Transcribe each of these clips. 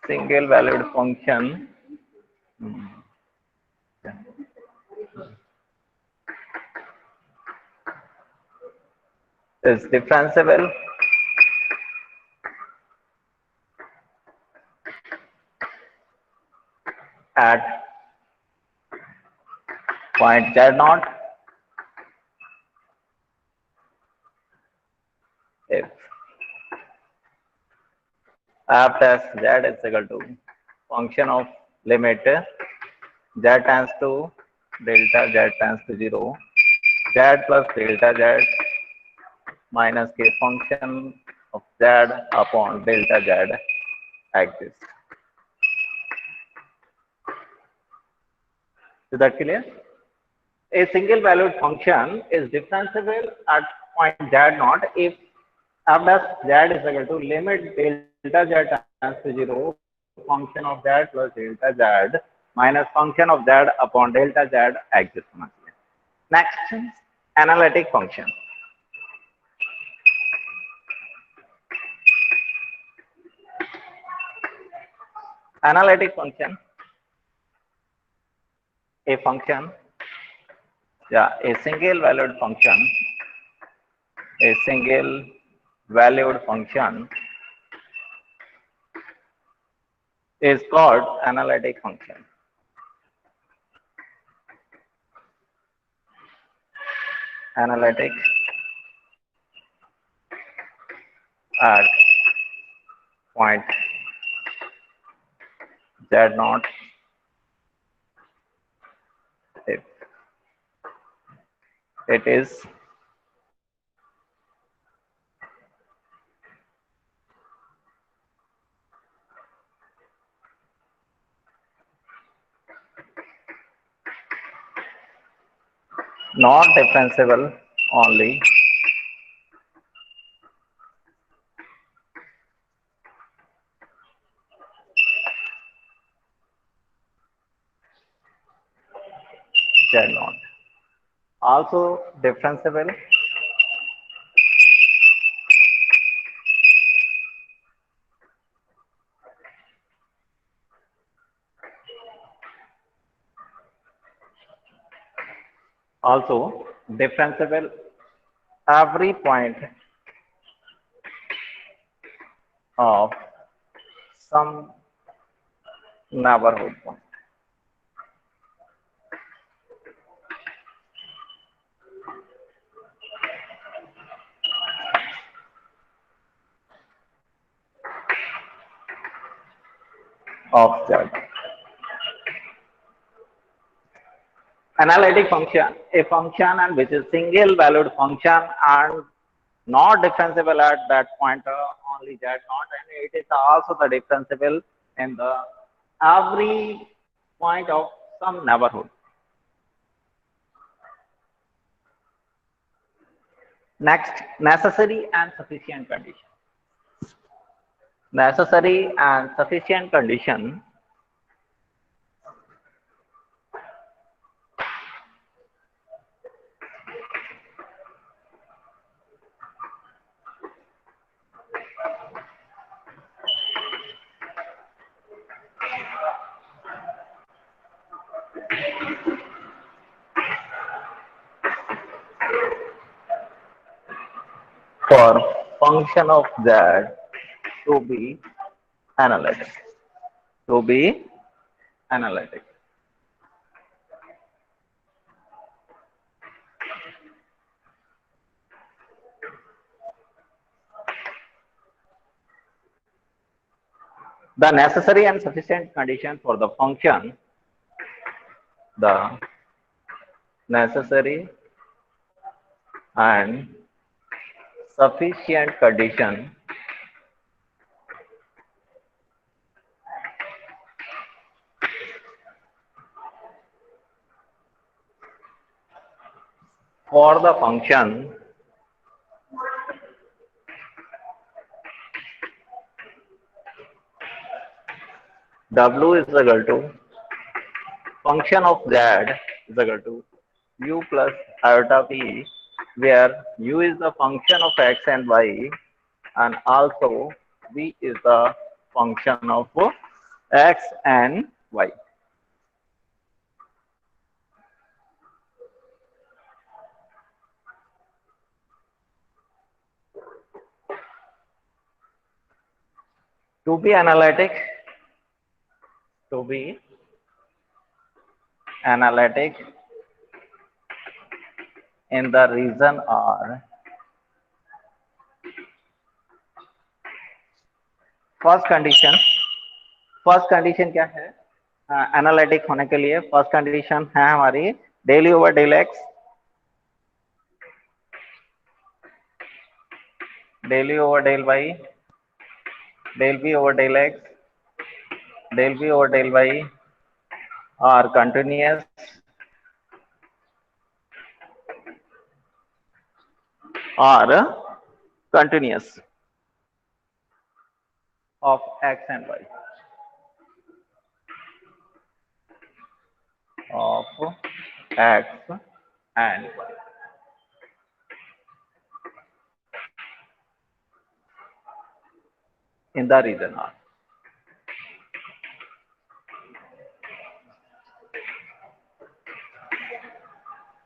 single valued function is differentiable at point z naught if f dash z is equal to function of limit z tends to delta z tends to 0 z plus delta z minus k function of z upon delta z exists. Is that clear? A single valued function is differentiable at point z naught if f dash z is equal to limit delta z tends to 0 function of z plus delta z minus function of z upon delta z exists. Next, analytic function. Analytic function, a function, a single valued function, a single valued function is called analytic function. Analytic at point z naught if it is not differentiable only z naught. Also differentiable every point of some neighborhood point. Of z. Analytic function, a function and which is single valued function and not differentiable at that point only z naught, and it is also the differentiable in the every point of some neighborhood. Next, necessary and sufficient condition. Necessary and sufficient condition for function of z to be analytic. To be analytic. The necessary and sufficient condition for the function, the necessary and sufficient condition for the function w is equal to function of z is equal to u plus iota p, where u is the function of x and y, and also V is the function of x and y. To be analytic in the region R, first condition क्या है analytic होने के लिए? First condition है हमारी del you over del x, del you over del Y, del B over del x, del B over del y are continuous of x and y, of x and y. In the region R.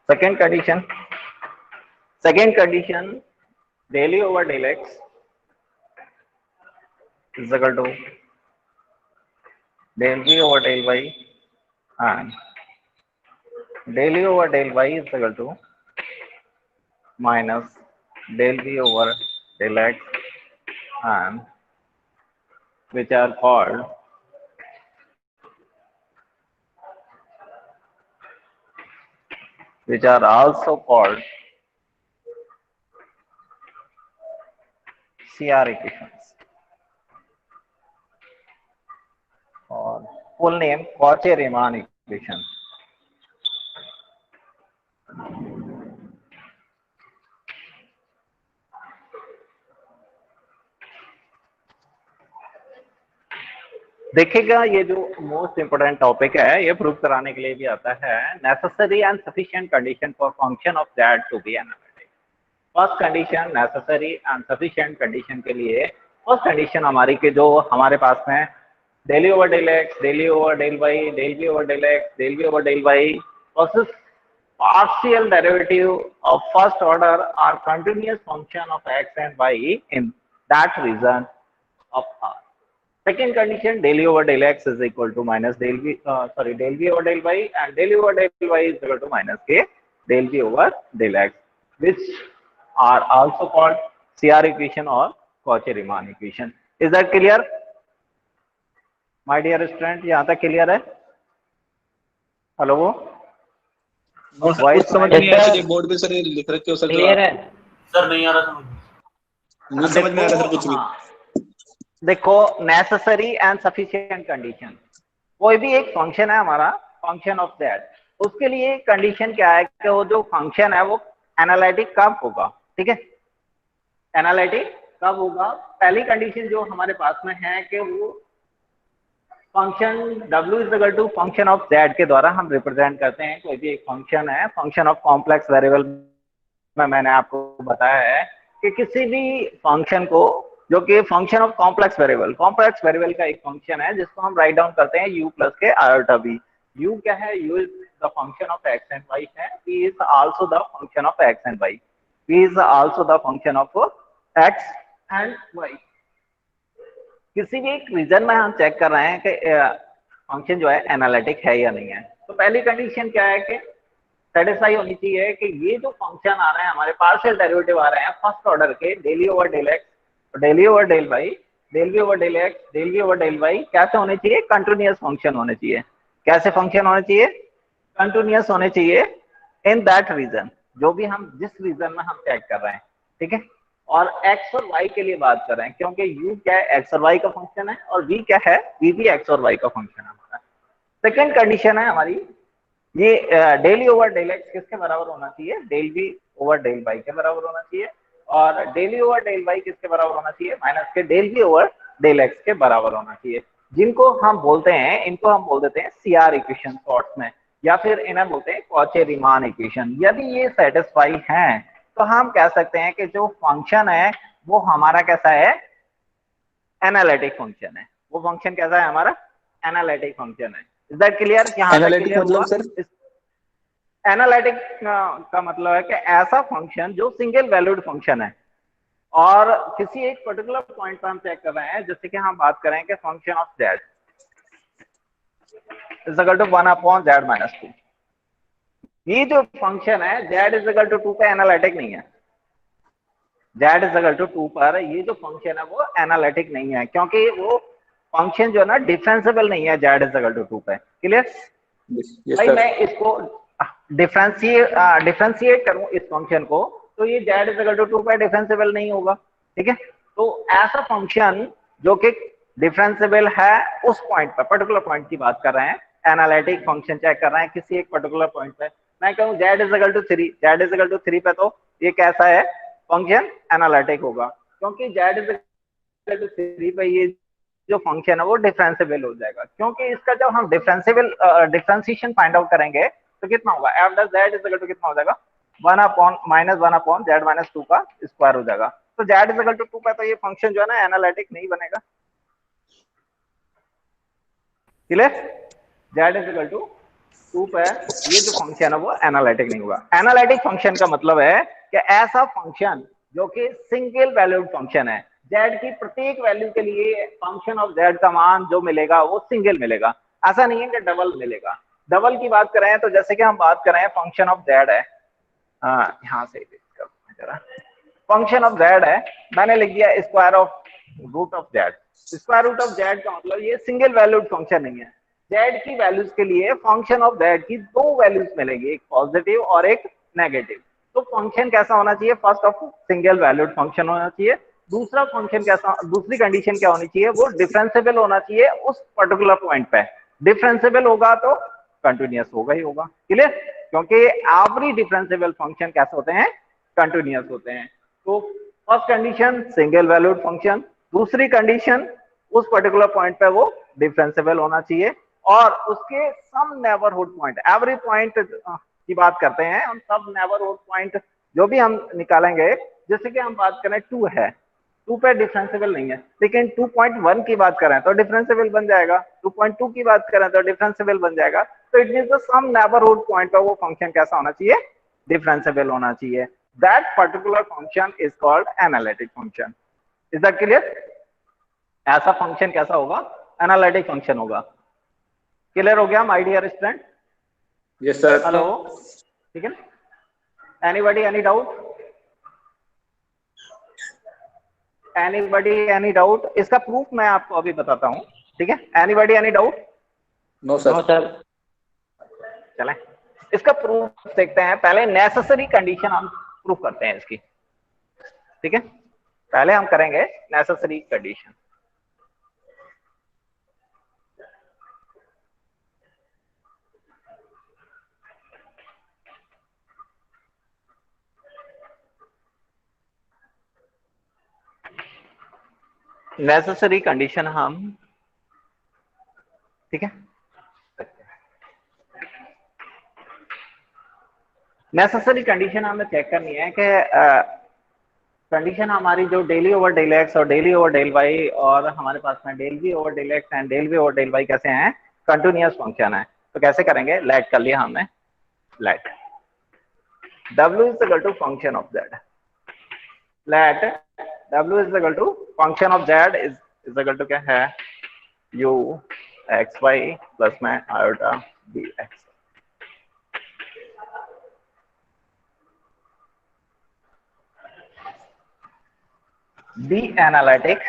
Second condition, del u over del x is equal to del v over del y and del u over del y is equal to minus del v over del x, and which are also called CR equations, or full name Cauchy-Riemann equation. देखिएगा ये जो most important topic है ये prove कराने के लिए भी आता है, necessary and sufficient condition for function of that to be analytic. First condition necessary and sufficient condition के लिए फर्स्ट कंडीशन हमारी के जो हमारे पास में del you over del x, del you over del Y, del B over del x, del B over del y versus partial derivative of first order are continuous function of x and y in that region of R. Second condition, del u over del x is equal to minus del v over del y, and del u over del y is equal to minus k del v over del x, which are also called CR equation or Cauchy-Riemann equation. Is that clear, my dear student? यहाँ तक clear है? Hello, कुछ समझ नहीं आ रहा, board पे sir लिख रखे हो सर, क्लियर है सर? नहीं आ रहा समझ, नहीं समझ में आ रहा सर कुछ भी। देखो, नेसेसरी एंड सफिशिएंट कंडीशन, कोई भी एक फंक्शन है हमारा, फंक्शन ऑफ दैट, उसके लिए कंडीशन क्या है कि वो जो फंक्शन है वो एनालिटिक कब होगा, ठीक है? एनालिटिक कब होगा? पहली कंडीशन जो हमारे पास में है कि वो function w is equal to function of z के द्वारा हम रिप्रेजेंट करते हैं। कोई भी एक फंक्शन है, फंक्शन ऑफ कॉम्प्लेक्स वेरिएबल में मैंने आपको बताया है कि किसी भी फंक्शन को जो कि फंक्शन ऑफ कॉम्प्लेक्स वेरिएबल का एक फंक्शन है जिसको हम राइट डाउन करते हैं u प्लस के आयोटा v। u क्या है? u is the function of x and y है, v is also the function of x and y, v is also the function of x and y। किसी भी एक reason में हम check कर रहे हैं कि फंक्शन जो है एनालिटिक है या नहीं है, तो पहली कंडीशन क्या है कि सेटिस्फाई होनी चाहिए कि ये जो फंक्शन आ रहे हैं हमारे, पार्शियल डेरिवेटिव आ रहे हैं फर्स्ट ऑर्डर के, del you over del x, del you over del Y, del B over del x, del B over del y, कैसे होने चाहिए? कंटिन्यूअस फंक्शन होने चाहिए। कैसे फंक्शन होने चाहिए? कंटिन्यूअस होने चाहिए इन दैट रीजन, जो भी हम जिस रीजन में हम चेक कर रहे हैं, ठीक है? और x और y के लिए बात कर रहे हैं क्योंकि u क्या है? x और y का फंक्शन है, और v क्या है? v भी x और y का फंक्शन है हमारा। सेकंड कंडीशन है हमारी ये del you over del x किसके बराबर होना चाहिए? Del v over del y के बराबर होना चाहिए, और del you over del y किसके बराबर होना चाहिए? माइनस के del v over del x के बराबर होना चाहिए, जिनको हम बोलते हैं, इनको हम बोल देते हैं CR इक्वेशन शॉर्ट में, या फिर इन्हें बोलते हैं कॉची-रीमान इक्वेशन। यदि ये सेटिस्फाई हैं तो हम कह सकते हैं कि जो फंक्शन है वो हमारा कैसा है? एनालिटिक फंक्शन है। वो फंक्शन कैसा है हमारा? एनालिटिक फंक्शन है। Is that clear? यहां तक एनालिटिक क्लियर हुआ? मतलब सर? एनालिटिक का मतलब है कि ऐसा फंक्शन जो सिंगल वैल्यूड फंक्शन है और किसी एक पर्टिकुलर पॉइंट पर हम चेक कर रहे हैं, जैसे कि हम बात करें कि function of z is equal to 1 upon z minus 2। ये जो फंक्शन है z इज इक्वल टू 2 पे एनालिटिक नहीं है। z इज इक्वल टू 2 पर ये जो फंक्शन है वो एनालिटिक नहीं है, क्योंकि वो फंक्शन जो है ना डिफरेंशिएबल नहीं है z इज इक्वल टू 2 पे। क्लियर? यस भाई सर। मैं इसको डिफरेंशिएट करूं इस फंक्शन को, तो ये z इज इक्वल टू 2 पे डिफरेंशिएबल नहीं होगा। ठीक है? तो ऐसा फंक्शन जो कि डिफरेंशिएबल है उस पॉइंट पर, पर्टिकुलर पॉइंट की बात कर रहे हैं, एनालिटिक फंक्शन चेक कर रहे हैं किसी एक पर्टिकुलर पॉइंट पे। मैं कहूं z is equal to 3, z is equal to 3 पे, तो ये कैसा है? फंक्शन एनालिटिक होगा, क्योंकि z इज इक्वल टू 3 पे ये जो फंक्शन है वो डिफरेंशिएबल हो जाएगा। क्योंकि इसका जब हम डिफरेंशिएशन फाइंड आउट करेंगे तो कितना होगा? f dot z is equal to कितना हो जाएगा? 1 अपॉन -1 अपॉन z माइनस 2 का स्क्वायर हो जाएगा। तो z इज इक्वल टू 2 पे तो ये फंक्शन जो है ना एनालिटिक नहीं बनेगा। Clear? z is equal to 2 पे ये जो फंक्शन है वो एनालिटिक नहीं होगा। एनालिटिक फंक्शन का मतलब है कि ऐसा फंक्शन जो कि सिंगल वैल्यूड फंक्शन है, z की प्रत्येक वैल्यू के लिए फंक्शन ऑफ z का मान जो मिलेगा वो सिंगल मिलेगा। ऐसा नहीं है कि डबल मिलेगा। डबल की बात करें तो जैसे कि हम बात करें फंक्शन ऑफ z है, यहाँ से जरा फंक्शन ऑफ z है, मैंने लिख दिया square of root of z। Square root of z का मतलब ये सिंगल वैल्यूड फंक्शन नहीं है। z की वैल्यूज के लिए फंक्शन ऑफ z की दो वैल्यूज मिलेंगी, एक पॉजिटिव और एक नेगेटिव। तो फंक्शन कैसा होना चाहिए? First of single valued function होना चाहिए। दूसरा फंक्शन कैसा, दूसरी कंडीशन क्या होनी चाहिए? वो डिफरेंशिएबल होना चाहिए उस पर्टिकुलर पॉइंट पे। डिफरेंशिएबल होगा तो कंटिन्यूअस होगा ही होगा। क्लियर? क्योंकि एवरी डिफरेंशिएबल फंक्शन कैसे होते हैं? कंटिन्यूअस होते हैं। तो first condition single valued function, दूसरी कंडीशन उस पर्टिकुलर पॉइंट पे वो डिफरेंशिएबल होना चाहिए और उसके सम नेबरहुड पॉइंट, एवरी पॉइंट की बात करते हैं हम, सब नेबरहुड पॉइंट जो भी हम निकालेंगे, जैसे कि हम बात करें 2 है, 2 पे डिफरेंशिएबल नहीं है, लेकिन 2.1 की बात करें तो डिफरेंशिएबल बन जाएगा, 2.2 की बात करें तो डिफरेंशिएबल बन जाएगा। तो it means the some neighbourhood point पर वो फंक्शन कैसा होना चाहिए? डिफरेंशिएबल होना चाहिए। That particular function is called analytic function. Is that clear? ऐसा फंक्शन कैसा होगा? एनालिटिक फंक्शन होगा। क्लियर हो गया my dear student? Yes sir. Hello, ठीक है? Anybody any doubt? Anybody any doubt? इसका प्रूफ मैं आपको अभी बताता हूं। ठीक है? Anybody any doubt? No sir. चलें इसका प्रूफ देखते हैं। पहले नेसेसरी कंडीशन हम प्रूफ करते हैं इसकी। ठीक है? पहले हम करेंगे नेसेसरी कंडीशन। नेसेसरी कंडीशन हम, ठीक है, नेसेसरी कंडीशन हमें चेक करनी है कि कंडीशन हमारी जो डेली ओवर डेल एक्स और डेली ओवर डेल वाई और हमारे पास में del we over del x and del we over del y कैसे हैं? कंटिन्यूअस फंक्शन है। तो कैसे करेंगे? लेट कर लिया हमने, let w is equal to function of z, let w is equal to function of z is equal to क्या है? u एक्स वाई प्लस में iota b x. Be analytic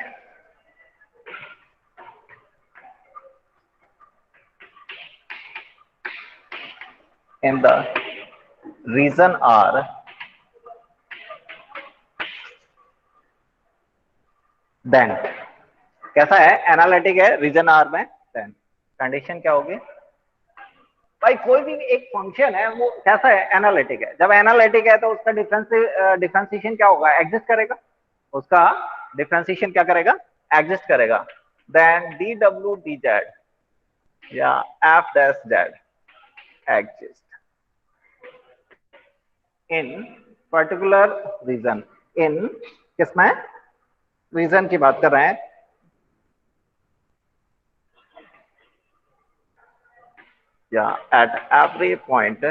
in the region R, then कैसा है? Analytic है reason are में, then condition क्या होगी? भाई कोई भी एक फंक्शन है वो कैसा है? एनालिटिक है। जब एनालिटिक है तो उसका डिफरेंशिएशन क्या होगा? एग्जिस्ट करेगा। उसका डिफरेंशिएशन क्या करेगा? एग्जिस्ट करेगा। Then D W D Z या F dash Z exist in particular region. In किसमें? रीजन की बात कर रहे हैं, या at every point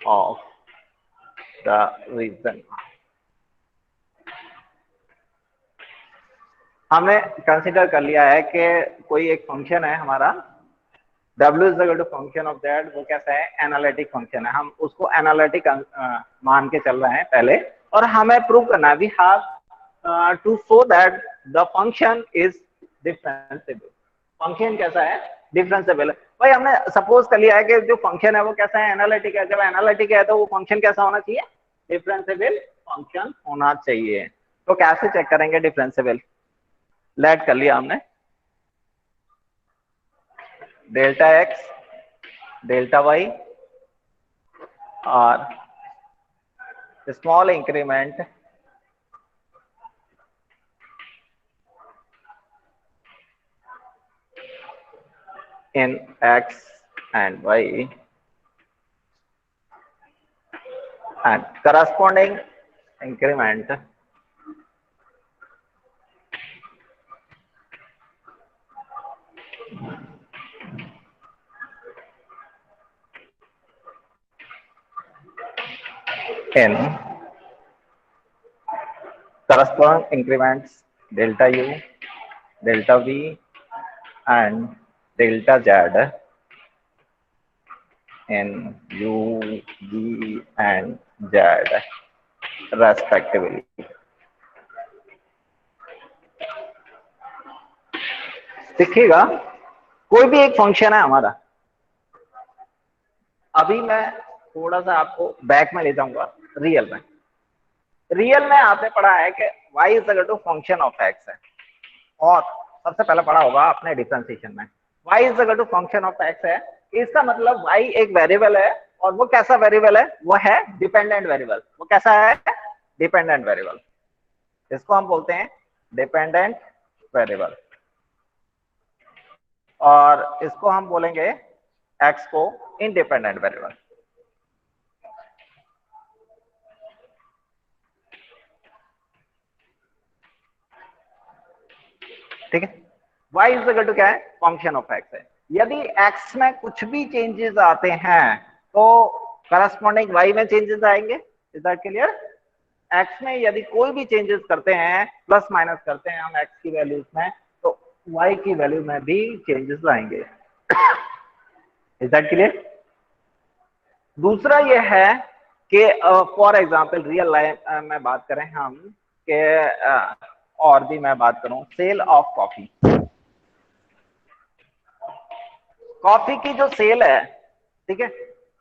of the region. हमने कंसीडर कर लिया है कि कोई एक फंक्शन है हमारा w is equal to function of z, वो कैसा है, एनालिटिक फंक्शन है। हम उसको एनालिटिक मान के चल रहे हैं पहले, और हमें प्रूव करना है we have to show that the function is differentiable. Function कैसा है, डिफरेंशिएबल। भाई हमने सपोज कर लिया है कि जो फंक्शन है वो कैसा है, एनालिटिक है। जब एनालिटिक है तो वो फंक्शन कैसा होना चाहिए, डिफरेंशिएबल फंक्शन होना चाहिए। तो कैसे चेक करेंगे डिफरेंशिएबल, लेट कर लिया हमने डेल्टा x डेल्टा y और small increment in x and y and corresponding increment in corresponding increments delta u, delta v and delta z in u, v and z respectively। देखिएगा कोई भी एक function है हमारा, अभी मैं थोड़ा सा आपको बैक में ले जाऊंगा रियल में। रियल में आपने पढ़ा है कि y is equal to function of x है, और सबसे पहले पढ़ा होगा आपने डिफरेंशिएशन में y is equal to function of x है। इसका मतलब y एक वेरिएबल है, और वो कैसा वेरिएबल है, वो है डिपेंडेंट वेरिएबल। वो कैसा है, डिपेंडेंट वेरिएबल। इसको हम बोलते हैं डिपेंडेंट वेरिएबल, और इसको हम बोलेंगे x को इंडिपेंडेंट वेरिएबल। ठीक है, y इज इक्वल टू क्या है, फंक्शन ऑफ x है। यदि x में कुछ भी चेंजेस आते हैं तो करस्पॉन्डिंग y में चेंजेस आएंगे। Is that clear? x में यदि कोई भी चेंजेस करते हैं, प्लस माइनस करते हैं हम x की वैल्यूज में, तो y की वैल्यू में भी चेंजेस आएंगे। Is that clear? दूसरा ये है कि फॉर एग्जांपल रियल लाइफ में बात करें हम कि और भी मैं बात करूं, सेल ऑफ कॉफी। कॉफी की जो सेल है, ठीक है,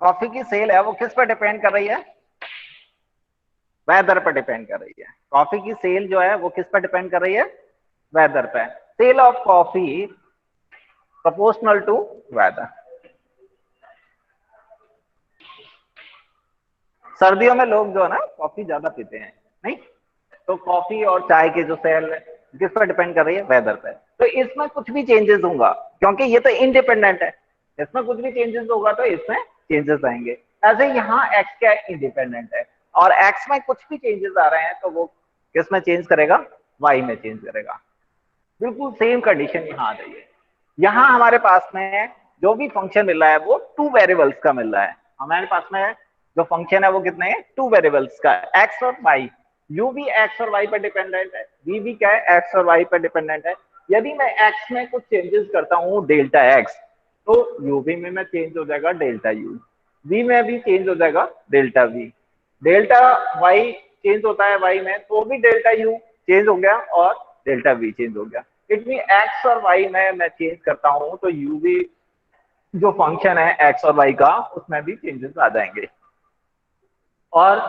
कॉफी की सेल है वो किस पर डिपेंड कर रही है, वेदर पर डिपेंड कर रही है। कॉफी की सेल जो है वो किस पर डिपेंड कर रही है, वेदर पे। Sale of coffee proportional to weather. सर्दियों में लोग जो है ना कॉफी ज्यादा पीते हैं, नहीं? तो कॉफी और चाय की जो सेल है किस पर डिपेंड कर रही है, वेदर पे। तो इसमें कुछ भी चेंजेस होगा, क्योंकि ये तो इंडिपेंडेंट है, इसमें कुछ भी चेंजेस होगा तो इसमें चेंजेस आएंगे। ऐसे यहाँ x क्या इंडिपेंडेंट है, और x में कुछ भी चेंजेस आ रहे हैं तो वो किस में चेंज करेगा, y में चेंज करेगा। बिल्कुल सेम कंडीशन यहाँ आ रही है। यहाँ हमारे पास में जो भी फंक्शन मिल रहा है वो 2 वेरिएबल्स का मिल रहा है। हमारे पास में जो फंक्शन है वो कितने हैं, 2 वेरिएबल्स का, x और y। u भी x और y पर डिपेंडेंट है, v भी क्या है, x और y पर डिपेंडेंट है। यदि मैं x में कुछ चेंजेस करता हूँ डेल्टा x, तो u भी में चेंज हो जाएगा डेल्टा u, v में भी चेंज हो जाएगा delta v। Delta y change होता है y में, तो भी डेल्टा u चेंज हो गया और डेल्टा v चेंज हो गया। इट मीन x और y में मैं चेंज करता हूँ तो u भी जो फंक्शन है x और y का, उसमें भी चेंजेस आ जाएंगे, और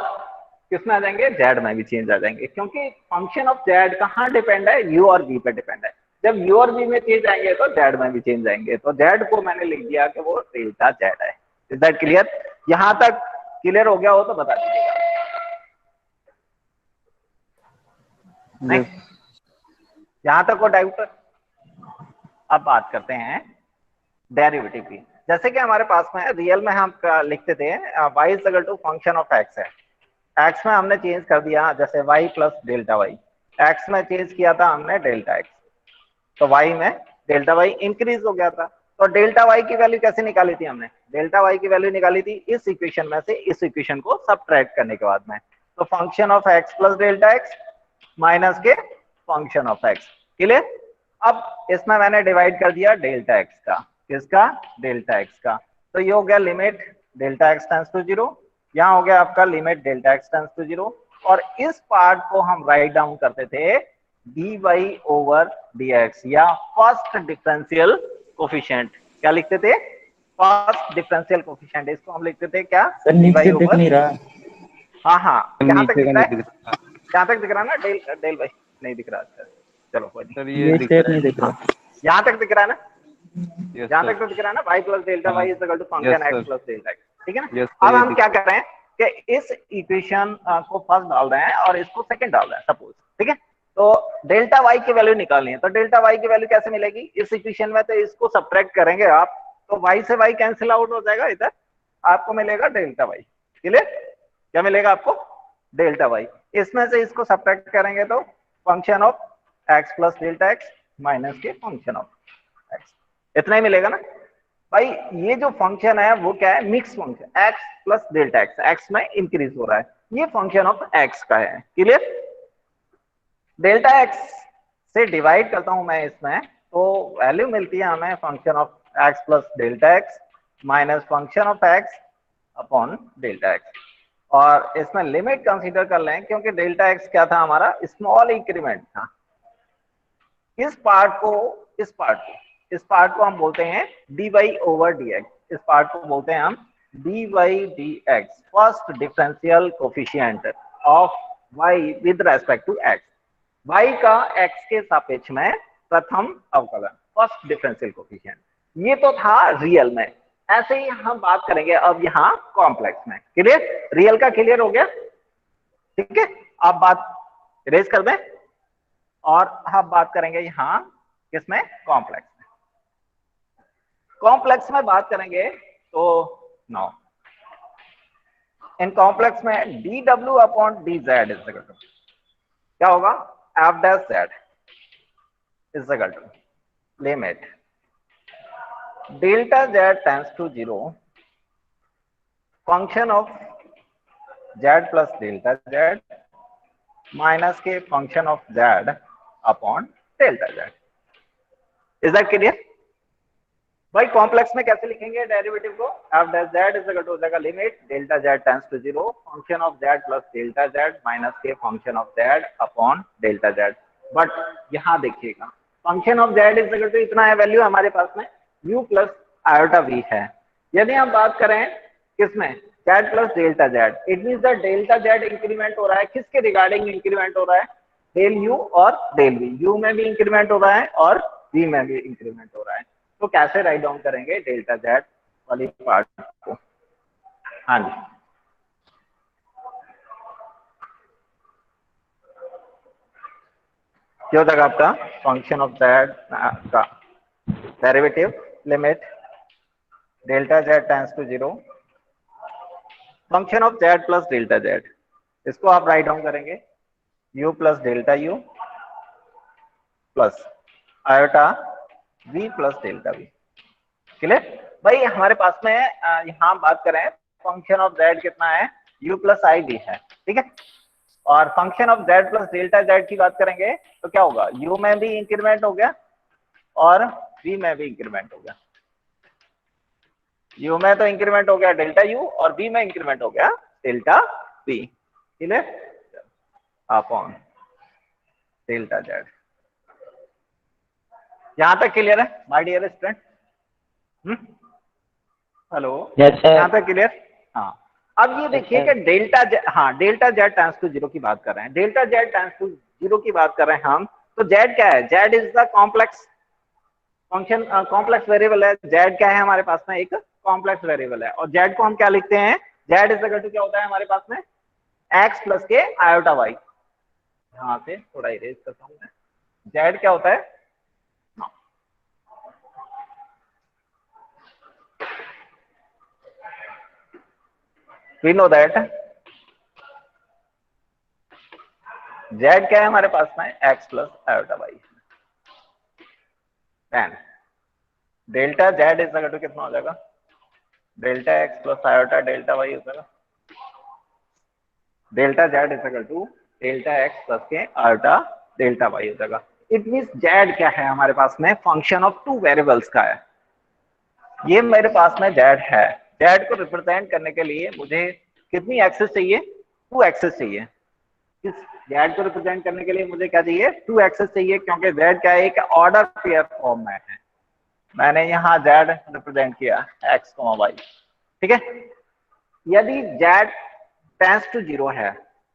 किसमें आ जाएंगे, z में भी चेंज आ जाएंगे। क्योंकि फंक्शन ऑफ z कहाँ डिपेंड है, u और v पे डिपेंड है। जब u और v में चेंज आएंगे तो z में भी चेंज आएंगे। तो z को मैंने लिख दिया कि वो डेल्टा z है। Is that clear? यहां तक क्लियर हो गया हो तो बता दीजिएगा। नहीं, यहां तक को डाउट? अब बात करते हैं डेरिवेटिव की। जैसे कि हमारे पास में रियल में हम लिखते थे y is equal to function of x है। x में हमने चेंज कर दिया, जैसे y plus delta y। x में चेंज किया था हमने डेल्टा x, तो y में डेल्टा y इंक्रीज हो गया था। तो डेल्टा वाई की वैल्यू कैसे निकाली थी हमने? डेल्टा वाई की वैल्यू निकाली थी इस इक्वेशन में से इस इक्वेशन को सबट्रैक्ट करने के बाद में। तो function of x plus delta x minus के फंक्शन ऑफ एक्स। क्लियर? अब इसमें मैंने डिवाइड कर दिया डेल्टा एक्स का, किसका? डेल्टा एक्स का। तो ये हो गया limit delta x tends to 0, यहाँ हो गया आपका limit delta x tends to 0, और इस पार्ट को हम राइट डाउन करते थे dy ओवर dx या फर्स्ट डिफरेंशियल कोफिशिएंट। क्या लिखते थे? First differential coefficient. इसको हम लिखते थे क्या? सर dy नीचे दिख ओवर। नहीं रहा। हाँ हाँ, यहाँ तक नीचे दिख का रहा नहीं है, दिख रहा यहाँ तक दिख रहा है ना? डेल डेल भाई नहीं दिख रहा? अच्छा चलो कोई नहीं, सर, ये ये दिख स्टेप रहा नहीं है। दिख रहा। यहाँ तक दिख रहा है ना? यस यहाँ सर, तक तो दिख रहा है ना? y प्लस डेल्टा हाँ, y is equal to yes, function x sir. Plus delta x, ठीक है ना? यस सर, अब ये हम दिख क्या कर रहे हैं कि इस इक्वेशन को फर्स्ट डाल रहे हैं और इसको सेकंड डाल रहे हैं सपोज, ठीक है? तो डेल्टा y की वैल्यू निकालनी है। तो डेल्टा y की वैल्यू कैसे मिलेगी इस इक्वेशन में? तो इसको सब्ट्रैक्ट करेंगे आप, तो y से y कैंसिल आउट हो जाएगा, इधर आपको मिलेगा डेल्टा y। क्लियर? क्या मिलेगा आपको? Delta y। इसमें से इसको सब्ट्रैक्ट करेंगे तो function of x plus delta x minus के फंक्शन ऑफ x, इतना ही मिलेगा ना भाई। ये जो फंक्शन है वो क्या है? Mix function, x plus delta x, x में इंक्रीज हो रहा है, ये फंक्शन ऑफ x का है। क्लियर? डेल्टा x से डिवाइड करता हूं मैं इसमें, तो वैल्यू मिलती है हमें function of x plus delta x minus function of x upon delta x। और इसमें लिमिट कंसीडर कर लें, क्योंकि डेल्टा x क्या था हमारा? स्मॉल इंक्रीमेंट था। इस पार्ट को हम बोलते हैं dy ओवर dx। इस पार्ट को बोलते हैं हम dy dx, first differential coefficient of y with respect to x। y का x के सापेक्ष में प्रथम अवकलन, फर्स्ट डिफरेंशियल कोफिशिएंट। ये तो था रियल में। ऐसे ही हम बात करेंगे अब यहाँ कॉम्प्लेक्स में। क्लियर? रियल का क्लियर हो गया, ठीक है? अब बात इरेज कर दें और हम बात करेंगे यहाँ किसमें? कॉम्प्लेक्स में। कॉम्प्लेक्स में बात करेंगे तो नो, इन कॉम्प्लेक्स में dw upon dz is equal to क्या होगा? f dash z is equal to limit delta z tends to 0 function of z plus delta z minus के function of z upon delta z। Is that clear? भाई complex में कैसे लिखेंगे derivative को? f dash z is equal to हो जाएगा limit delta z tends to 0 function of z plus delta z minus के function of z upon delta z। But यहाँ देखिएगा function of z is equal to इतना है, value हमारे पास में u प्लस आयोटा v है। यदि हम बात करें किसमें? z plus delta z, it means that delta z increment हो रहा है। किसके रिगार्डिंग इंक्रीमेंट हो रहा है? डेल u और डेल v। u में भी इंक्रीमेंट हो रहा है और v में भी इंक्रीमेंट हो रहा है। तो कैसे राइट डाउन करेंगे डेल्टा z वाली पार्ट को? हाँ जी, क्या हो जाएगा आपका? फंक्शन ऑफ z का derivative limit delta z tends to 0 function of z plus delta z। इसको आप राइट डाउन करेंगे u plus delta u plus iota v plus delta v। Clear? भाई हमारे पास में यहाँ बात करें फंक्शन ऑफ z कितना है? u प्लस आई डी है, ठीक है? और function of z plus delta z की बात करेंगे तो क्या होगा? u में भी इंक्रीमेंट हो गया और v में भी इंक्रीमेंट हो गया। u में तो इंक्रीमेंट हो गया डेल्टा u और v में इंक्रीमेंट हो गया delta v। Clear? Upon delta z। यहां तक क्लियर है my dear student? Hello, yes sir. यहाँ तक क्लियर? हाँ। अब ये देखिए कि डेल्टा z, हाँ डेल्टा z टेंड्स टू 0 की बात कर रहे हैं, डेल्टा z टेंड्स टू 0 की बात कर रहे हैं हम। तो z क्या है? z is the complex function, complex variable है। z क्या है हमारे पास में? एक कॉम्प्लेक्स वेरिएबल है। और z को हम क्या लिखते हैं? z इज इक्वल टू क्या होता है हमारे पास में? x प्लस के आयोटा y। यहाँ से थोड़ा इरेज करता हूँ मैं। z क्या होता है? We know that z क्या है हमारे पास में? x plus iota y। 10 delta z is equal to कितना हो जाएगा, delta x plus iota delta y हो जाएगा, delta z is equal to delta x plus के आयोटा डेल्टा वाई हो जाएगा। इट मींस जेड क्या है हमारे पास में, फंक्शन ऑफ टू वेरिएबल्स का है। ये मेरे पास में जेड है, जेड को रिप्रेजेंट करने के लिए मुझे कितनी एक्सेस चाहिए, 2 एक्सेस चाहिए। इस जेड को रिप्रेजेंट करने के लिए मुझे क्या चाहिए, 2 एक्सेस चाहिए, क्योंकि जेड क्या है, एक ऑर्डर पेयर फॉर्म में है। मैंने यहाँ जेड रिप्रेजेंट किया एक्स वाई, ठीक है। यदि जेड टेंस टू 0 है,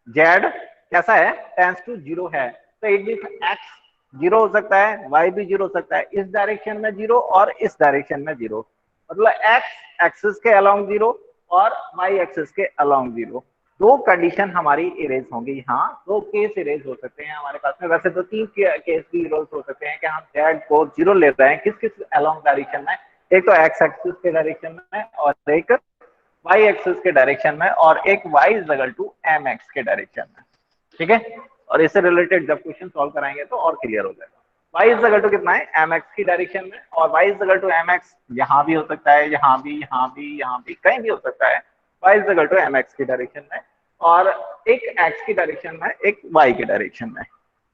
जेड कैसा है, टेंस टू 0 है, तो इट मींस एक्स 0 हो सकता है, वाई भी 0 हो सकता है, इस डायरेक्शन में 0 और इस डायरेक्शन में 0, मतलब एक्स एक्सिस के अलोंग 0 और वाई एक्सिस के अलोंग 0। दो कंडीशन हमारी इरेज होंगी, यहाँ 2 केस इरेज हो सकते हैं हमारे पास में। वैसे तो 3 केस भी इरेज हो सकते हैं कि हम जेड को 0 ले रहे हैं किस किस अलोंग डायरेक्शन में, एक तो एक्स एक्सिस के डायरेक्शन में और एक वाई एक्सिस के डायरेक्शन में और एक y is equal to m x के डायरेक्शन में, ठीक है। और इससे रिलेटेड जब क्वेश्चन सॉल्व कराएंगे तो और क्लियर हो जाएगा। वाई इज इक्वल टू कितना है, एम एक्स की डायरेक्शन में, और y is equal to m x यहाँ भी हो सकता है, यहाँ भी, यहाँ भी, यहाँ भी, कहीं भी हो सकता है। Y is equal to m x की डायरेक्शन में और एक एक्स की डायरेक्शन में, एक वाई की डायरेक्शन में,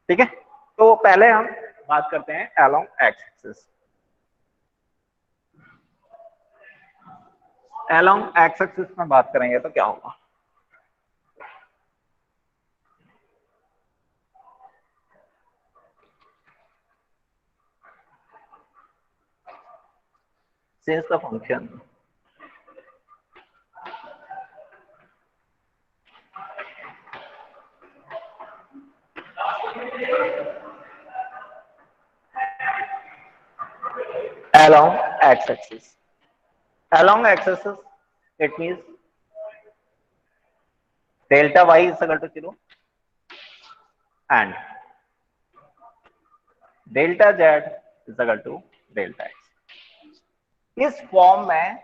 ठीक है। तो पहले हम बात करते हैं along x axis. Along x axis में बात करेंगे तो क्या होगा, since the function along x-axis, along x-axis it means delta y is equal to 0 and delta z is equal to delta x। इस फॉर्म में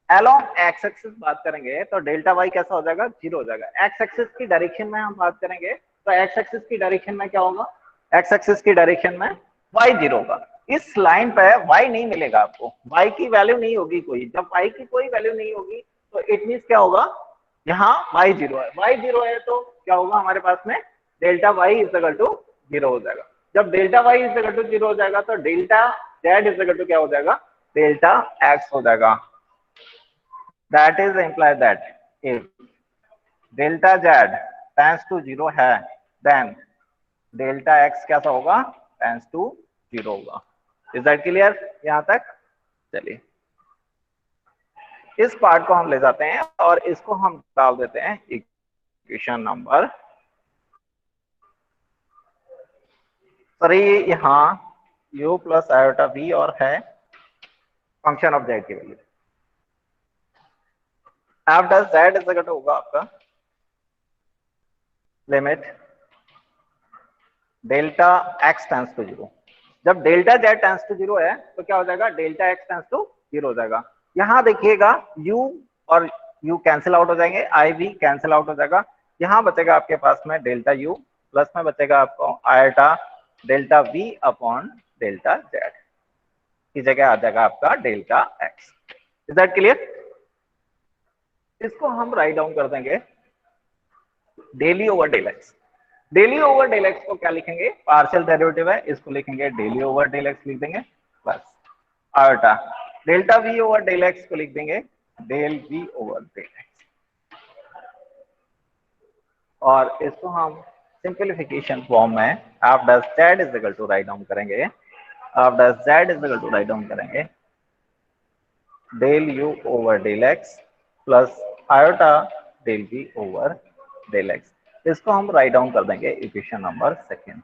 along x एक्सिस बात करेंगे तो डेल्टा y कैसा हो जाएगा, 0 हो जाएगा। x एक्सिस की डायरेक्शन में हम बात करेंगे तो x एक्सिस की डायरेक्शन में क्या होगा, x एक्सिस की डायरेक्शन में y 0 होगा। इस लाइन पे y नहीं मिलेगा आपको, y की वैल्यू नहीं होगी कोई। जब y की कोई वैल्यू नहीं होगी तो इट मींस क्या होगा, यहाँ y 0 है, y 0 है तो क्या होगा हमारे पास में, delta y is equal to 0 हो जाएगा। जब delta y is equal to 0 हो जाएगा तो delta z is equal to क्या हो जाएगा, डेल्टा x हो जाएगा। That is imply that if delta z tends to 0 है, then delta x कैसा होगा, tends to 0 होगा। Is that clear यहाँ तक? चलिए इस पार्ट को हम ले जाते हैं और इसको हम डाल देते हैं इक्वेशन नंबर, सॉरी यहाँ u प्लस आयोटा v और है फंक्शन ऑफ z की value. F dash Z is equal to होगा आपका limit delta x tends to 0। जब डेल्टा जेड टेंस टू 0 है तो क्या हो जाएगा, डेल्टा एक्स टेंस टू 0 हो जाएगा। यहां देखिएगा u और u कैंसिल आउट हो जाएंगे, आई वी कैंसिल आउट हो जाएगा। यहां बचेगा आपके पास में डेल्टा u प्लस में बचेगा आपको iota delta v upon delta z की जगह आ जाएगा आपका delta x. Is that clear? इसको हम राइट डाउन कर देंगे del y over del x. Del y over del x को क्या लिखेंगे, पार्शियल डेरिवेटिव है, इसको लिखेंगे डेली ओवर डेल एक्स लिख देंगे plus iota delta V over del x को लिख देंगे del we over del x. और इसको हम सिंपलीफिकेशन फॉर्म में F dash Z is equal to write down करेंगे, F dash Z is equal to write down करेंगे del you over del X plus iota del we over del X. इसको हम write down कर देंगे equation number 2।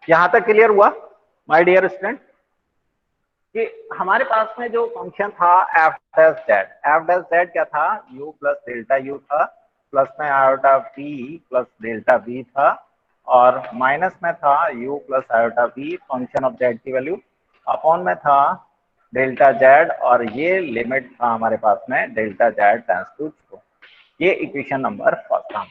यहां तक clear हुआ my dear student कि हमारे पास में जो फंक्शन था एफ डैश जेड क्या था, u प्लस डेल्टा u था, प्लस में iota v plus delta v था, और माइनस में था u plus iota v function of z की वैल्यू, अपॉन में था डेल्टा जेड और ये लिमिट था हमारे पास में डेल्टा जेड टेंस टू 0। ये इक्वेशन नंबर 1 था।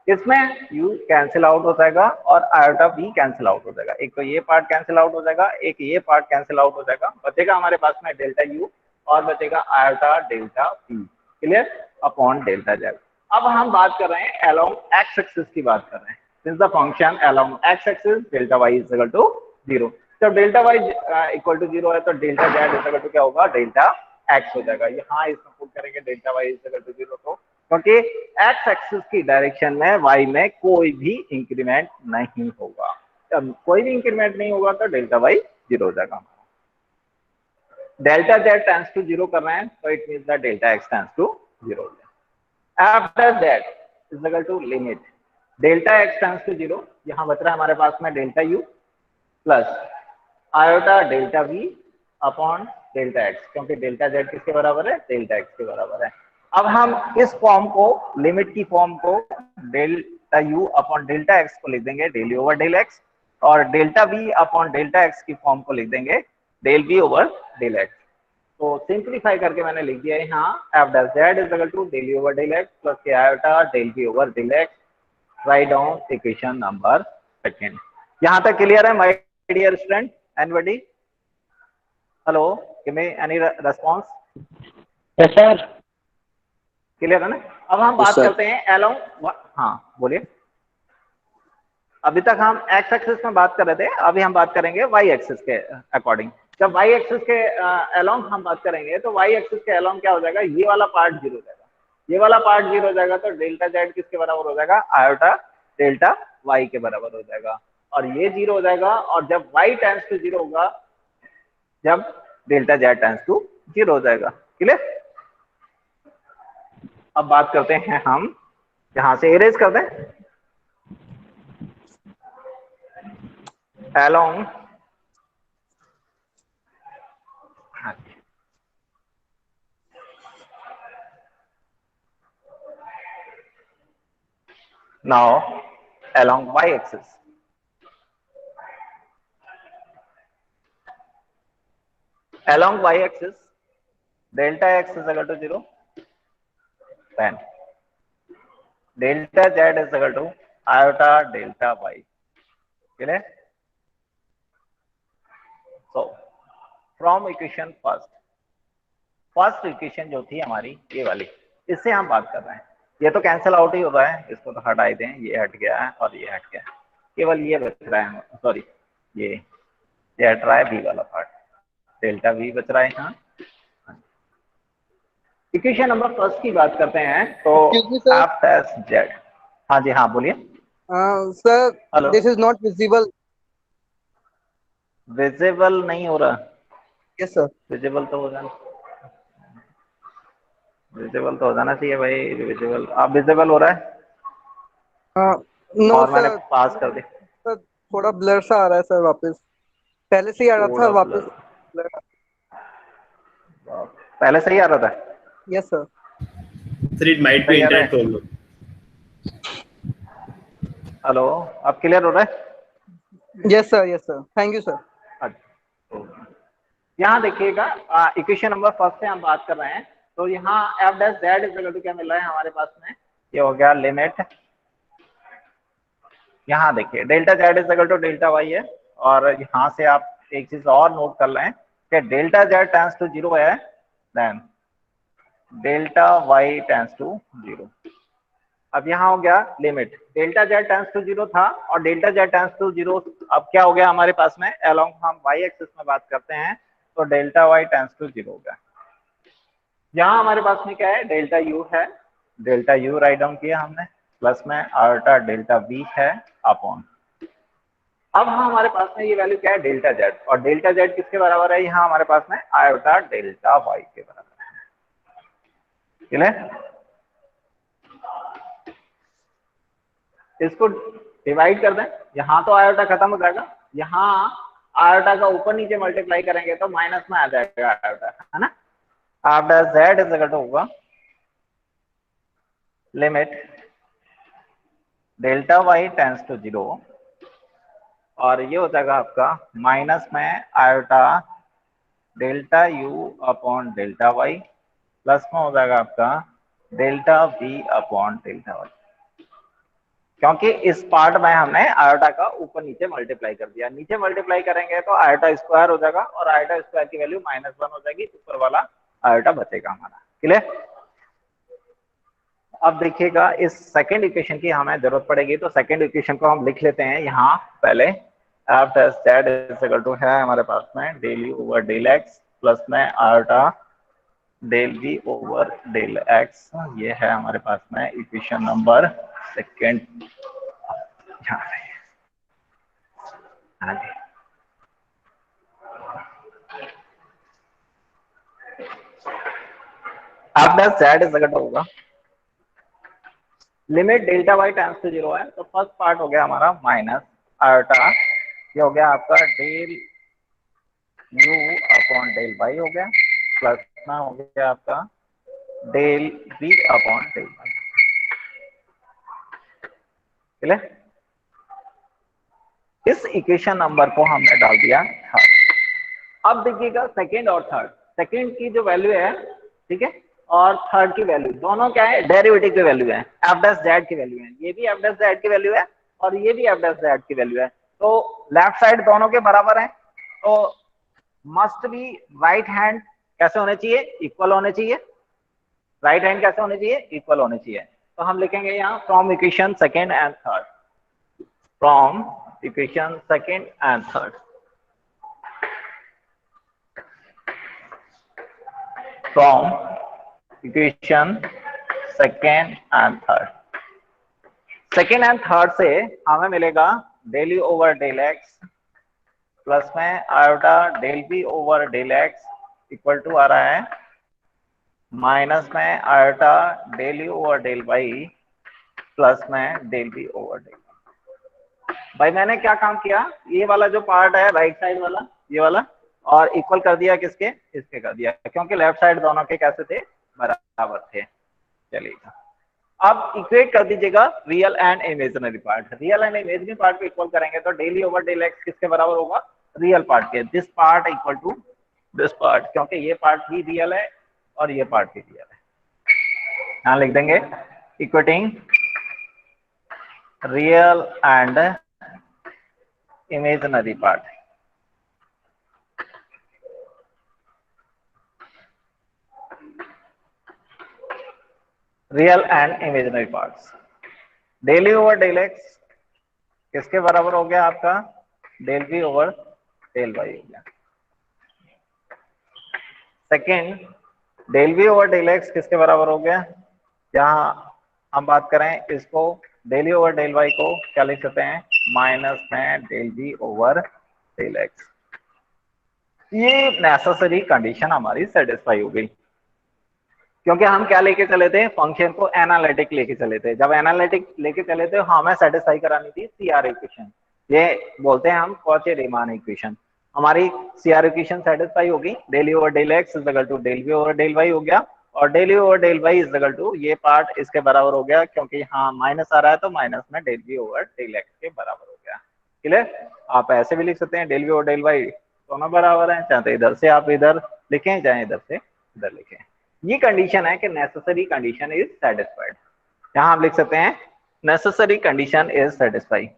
इसमें u कैंसिल आउट हो जाएगा और आयोटा v कैंसिल आउट हो जाएगा। एक तो ये पार्ट कैंसिल आउट हो जाएगा, एक ये पार्ट कैंसिल आउट हो जाएगा, बचेगा हमारे पास में डेल्टा u और बचेगा iota delta v, clear, upon delta z। अब हम बात कर रहे हैं अलोंग x एक्सिस की बात कर रहे हैं। Since the function along x axis delta y is equal to 0, जब डेल्टा y इक्वल टू 0 है तो delta z is equal to क्या होगा, डेल्टा x हो जाएगा। यहाँ इसमें पुट करेंगे delta y is equal to 0, तो क्योंकि x एक्सिस की डायरेक्शन में y में कोई भी इंक्रीमेंट नहीं होगा, जब कोई भी इंक्रीमेंट नहीं होगा तो डेल्टा y 0 हो जाएगा। डेल्टा z टेंड्स टू 0 कर रहे हैं तो it means that delta x tends to 0। After that is equal to limit delta x tends to 0, यहाँ बच रहा है हमारे पास में delta u plus iota delta v upon delta x, क्योंकि डेल्टा z किसके बराबर है, डेल्टा x के बराबर है। अब हम इस फॉर्म को, लिमिट की फॉर्म को delta u upon delta x को लिख देंगे del u over del x, और delta v upon delta x की फॉर्म को लिख देंगे del v over del x। तो सिंप्लीफाई करके मैंने लिख दिया है यहाँ F dash Z is equal to del u over del x plus के iota del v over del x। Write down equation number second. यहाँ तक क्लियर है my dear student? Anybody? Hello, give me any response? Yes sir. Clear है ना? अब हम बात करते हैं अलोंग, हाँ बोलिए। अभी तक हम एक्स एक्सिस में बात कर रहे थे, अभी हम बात करेंगे वाई एक्सिस के अकॉर्डिंग। जब वाई एक्सिस के अलोंग हम बात करेंगे तो वाई एक्सिस के अलोंग क्या हो जाएगा, ये वाला पार्ट 0 हो जाएगा, ये वाला पार्ट 0 हो जाएगा, तो डेल्टा जेड किसके बराबर हो जाएगा, आयोटा डेल्टा वाई के बराबर हो जाएगा, और ये 0 हो जाएगा। और जब वाई टेंड्स टू 0 होगा, जब डेल्टा जेड टेंड्स टू 0 हो जाएगा। क्लियर? अब बात करते हैं हम, यहां से इरेज कर दें along now along y-axis, along y-axis delta x is equal to 0, then delta z is equal to iota delta y. Clear? So from equation first equation जो थी हमारी ये वाली, इससे हम बात कर रहे हैं। ये तो कैंसिल आउट ही हो रहा है, इसको तो हटा ही दें, ये हट गया है और ये हट गया है, केवल ये बच रहा है, सॉरी ये हट रहा है बी वाला पार्ट, डेल्टा वी बच रहा है यहाँ। इक्वेशन नंबर फर्स्ट की बात करते हैं तो एफ डैश जेड, हाँ जी हाँ बोलिए sir. This is not visible. Visible नहीं हो रहा? Yes sir. विजिबल तो हो जाना, विजिबल तो हो जाना चाहिए भाई। विजिबल, आप विजिबल हो रहा है? नो और सर, मैंने पास कर दी सर थोड़ा ब्लर सा आ रहा है सर, वापस पहले से ही आ रहा था, वापस पहले से ही आ रहा था। Yes sir. Sir it might be internet problem. Hello, अब क्लियर हो रहा है? Yes sir, yes sir, thank you sir. यहाँ देखिएगा इक्वेशन नंबर फर्स्ट से हम बात कर रहे हैं, तो यहाँ F dash Z is equal to क्या मिल रहा है हमारे पास में, ये हो गया लिमिट, यहाँ देखिए delta z is equal to delta y है, और यहाँ से आप एक चीज और नोट कर लें कि डेल्टा जेड टेंड्स टू 0 है, then delta Y tends to 0। अब यहाँ हो गया limit delta z tends to 0 था और डेल्टा जेड टेंड्स टू 0, अब क्या हो गया हमारे पास में, अलोंग हम वाई एक्सिस में बात करते हैं तो डेल्टा वाई टेंड्स टू 0 हो गया। यहाँ हमारे पास में क्या है, डेल्टा यू है, डेल्टा यू राइट डाउन किया हमने, प्लस में आयोटा डेल्टा वी है अपॉन, अब हमारे पास में ये वैल्यू क्या है, डेल्टा जेड, और डेल्टा जेड किसके बराबर है, यहाँ हमारे पास में आयोटा डेल्टा वाई के बराबर है। क्लियर? इसको डिवाइड कर दें, यहाँ तो आयोटा खत्म हो जाएगा, यहाँ आयोटा का ऊपर नीचे मल्टीप्लाई करेंगे तो माइनस में आ जाएगा आयोटा, है ना। After Z is equal to होगा limit delta Y tends to 0, और ये हो जाएगा आपका माइनस में iota delta U upon delta Y, plus में हो जाएगा आपका delta V upon delta Y. क्योंकि इस पार्ट में हमने आयोटा का ऊपर नीचे मल्टीप्लाई कर दिया, नीचे मल्टीप्लाई करेंगे तो आयोटा स्क्वायर हो जाएगा और आयोटा स्क्वायर की वैल्यू -1 हो जाएगी, ऊपर वाला आयोटा बचेगा हमारा। क्लियर? अब देखिएगा इस सेकंड इक्वेशन की हमें जरूरत पड़ेगी, तो सेकंड इक्वेशन को हम लिख लेते हैं यहाँ पहले। F dash Z is equal to है हमारे पास में del you over del X plus में iota del we over del x, ये है हमारे पास में इक्वेशन नंबर सेकंड। हाँ जी, F dash Z is equal to होगा limit delta Y tends to 0 है, तो फर्स्ट पार्ट हो गया हमारा माइनस आयोटा, ये हो गया आपका del u upon del y हो गया, प्लस ना हो गया आपका del v upon del y. Clear? इस इक्वेशन नंबर को हमने डाल दिया थर्ड। अब देखिएगा सेकंड और थर्ड, सेकंड की जो वैल्यू है, ठीक है, और थर्ड की वैल्यू दोनों क्या है, डेरिवेटिव की वैल्यू है, एफ डैश जेड की वैल्यू है, ये भी एफ डैश जेड की वैल्यू है और ये भी एफ डैश जेड की वैल्यू है, तो लेफ्ट साइड दोनों के बराबर है, तो मस्ट बी राइट हैंड कैसे होने चाहिए, इक्वल होने चाहिए। राइट हैंड कैसे होने चाहिए, इक्वल होने चाहिए। तो हम लिखेंगे यहाँ from equation second and third, from equation second and third, from equation second and third. Second and third से हमें मिलेगा del you over del X plus में iota del B over del X equal to आ रहा है minus में iota del you over del Y plus में del B over del. भाई मैंने क्या काम किया, ये वाला जो पार्ट है राइट साइड वाला, ये वाला, और इक्वल कर दिया किसके, इसके कर दिया, क्योंकि लेफ्ट साइड दोनों के कैसे थे, बराबर थे। चलिए अब इक्वेट कर दीजिएगा real and imaginary part. Real and imaginary part को इक्वल करेंगे तो del you over del x किसके बराबर होगा, रियल पार्ट के, this part equal to this part, क्योंकि ये पार्ट भी रियल है और ये पार्ट भी रियल है। यहां लिख देंगे equating real and imaginary part. Real and imaginary parts, del you over del x किसके बराबर हो गया आपका, del B over del y हो गया। Second del B over del x किसके बराबर हो गया, यहां हम बात करें इसको del you over del y को क्या लिख सकते हैं, माइनस में del B over del x. ये नेसेसरी कंडीशन हमारी सेटिस्फाई हो गई, क्योंकि हम क्या लेके चले थे, फंक्शन को एनालिटिक लेके चले थे। जब एनालिटिक लेके चले थे हमें सेटिस्फाई करानी थी सीआर इक्वेशन, ये बोलते हैं हम कॉची रीमान इक्वेशन। हमारी सीआर इक्वेशन सेटिस्फाई होगी, del you over del x is equal to del we over del y हो गया, और del you over del y is equal to ये पार्ट इसके बराबर हो गया, क्योंकि यहाँ माइनस आ रहा है तो माइनस में del we over del x के बराबर हो गया। क्लियर? आप ऐसे भी लिख सकते हैं del we over del y दोनों बराबर हैं, चाहे इधर से आप इधर लिखें चाहे इधर से इधर लिखें। ये कंडीशन है कि नेसेसरी कंडीशन इज सेटिस्फाइड। यहां आप लिख सकते हैं necessary condition is satisfied.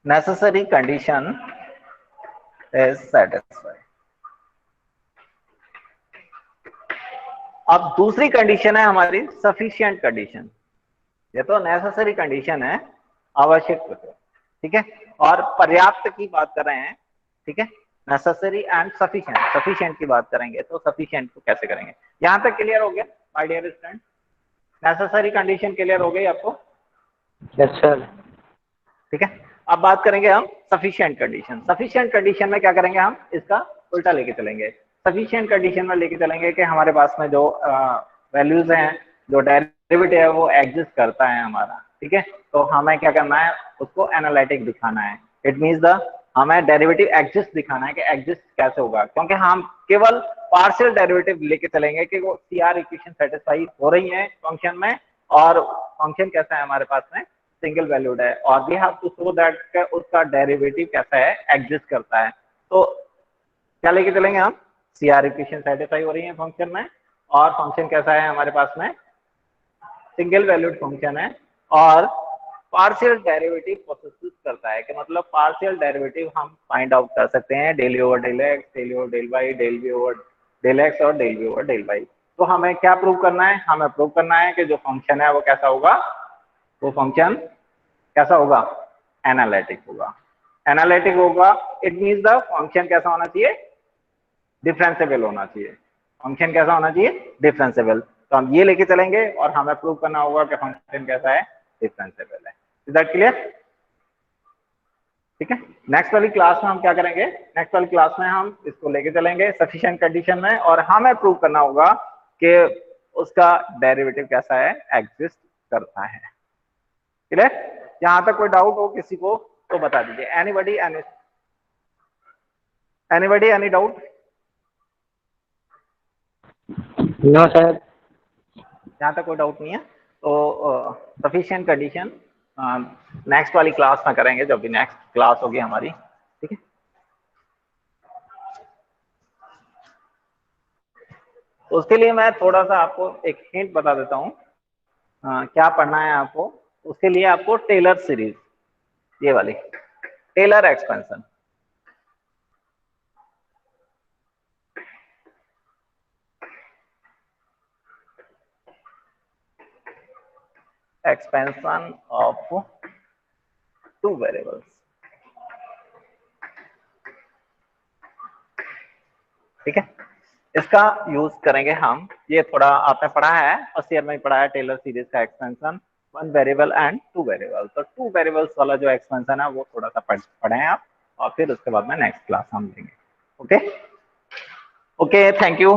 Necessary condition is satisfied. अब दूसरी कंडीशन है हमारी सफिशिएंट कंडीशन। ये तो नेसेसरी कंडीशन है, आवश्यक, ठीक है, और पर्याप्त की बात कर रहे हैं, ठीक है, नेसेसरी एंड सफिशिएंट। सफिशिएंट की बात करेंगे तो सफिशिएंट को कैसे करेंगे, यहां तक क्लियर हो गया my dear student? Necessary condition clear हो गई आपको? Yes sir. ठीक है, अब बात करेंगे हम सफिशिएंट कंडीशन। सफिशिएंट कंडीशन में क्या करेंगे, हम इसका उल्टा लेके चलेंगे। सफिशिएंट कंडीशन में लेके चलेंगे कि हमारे पास में जो वैल्यूज हैं, जो डेरिवेटिव है वो एग्जिस्ट करता है हमारा, ठीक है, तो हमें क्या करना है, उसको एनालिटिक दिखाना है। इट मीन्स हमें डेरिवेटिव एग्जिस्ट दिखाना है कि एग्जिस्ट कैसे होगा, क्योंकि हम केवल पार्शियल डेरिवेटिव लेके चलेंगे कि वो सीआर इक्वेशन सेटिस्फाई हो रही है फंक्शन में, और फंक्शन कैसा है हमारे पास में, सिंगल वैल्यूड है, और we have to show that उसका डेरिवेटिव कैसा है, एग्जिस्ट करता है। तो क्या लेके चलेंगे हम, सीआर इक्वेशन सेटिस्फाई हो रही है फंक्शन में, और फंक्शन कैसा है हमारे पास में, सिंगल वैल्यूड फंक्शन है और पार्शियल डेरिवेटिव पोसेसिस करता है, कि मतलब पार्शियल डेरिवेटिव हम फाइंड आउट कर सकते हैं, del over del x, del over del Y, del we over del x और del we over del Y. तो हमें क्या प्रूव करना है, हमें प्रूव करना है कि जो फंक्शन है वो कैसा होगा, वो फंक्शन कैसा होगा, एनालिटिक होगा। एनालिटिक होगा इट मीन्स द फंक्शन कैसा होना चाहिए, डिफरेंशिएबल होना चाहिए। फंक्शन कैसा होना चाहिए, डिफरेंशिएबल। तो हम ये लेके चलेंगे और हमें प्रूव करना होगा कि फंक्शन कैसा है, डिफरेंशिएबल है। Is that clear? ठीक है, नेक्स्ट वाली क्लास में हम क्या करेंगे, नेक्स्ट वाली क्लास में हम इसको लेके चलेंगे सफिशिएंट कंडीशन में और हमें प्रूव करना होगा कि उसका डेरिवेटिव कैसा है, एग्जिस्ट करता है। क्लियर? यहां तक कोई डाउट हो किसी को तो बता दीजिए। Anybody any doubt? No sir. यहाँ तक कोई डाउट नहीं है तो सफिशिएंट कंडीशन नेक्स्ट वाली क्लास में करेंगे, जब भी नेक्स्ट क्लास होगी हमारी। ठीक है, तो उसके लिए मैं थोड़ा सा आपको एक हिंट बता देता हूँ क्या पढ़ना है आपको। उसके लिए आपको टेलर सीरीज, ये वाली Taylor expansion, expansion of two variables। ठीक है, इसका यूज करेंगे हम। ये थोड़ा आपने पढ़ा है, फर्स्ट ईयर में ही पढ़ा है टेलर सीरीज का expansion, one variable and two variable. तो टू वेरिएबल्स वाला जो एक्सपेंशन है वो थोड़ा सा पढ़े हैं आप, और फिर उसके बाद में नेक्स्ट क्लास हम लेंगे। Okay okay, thank you.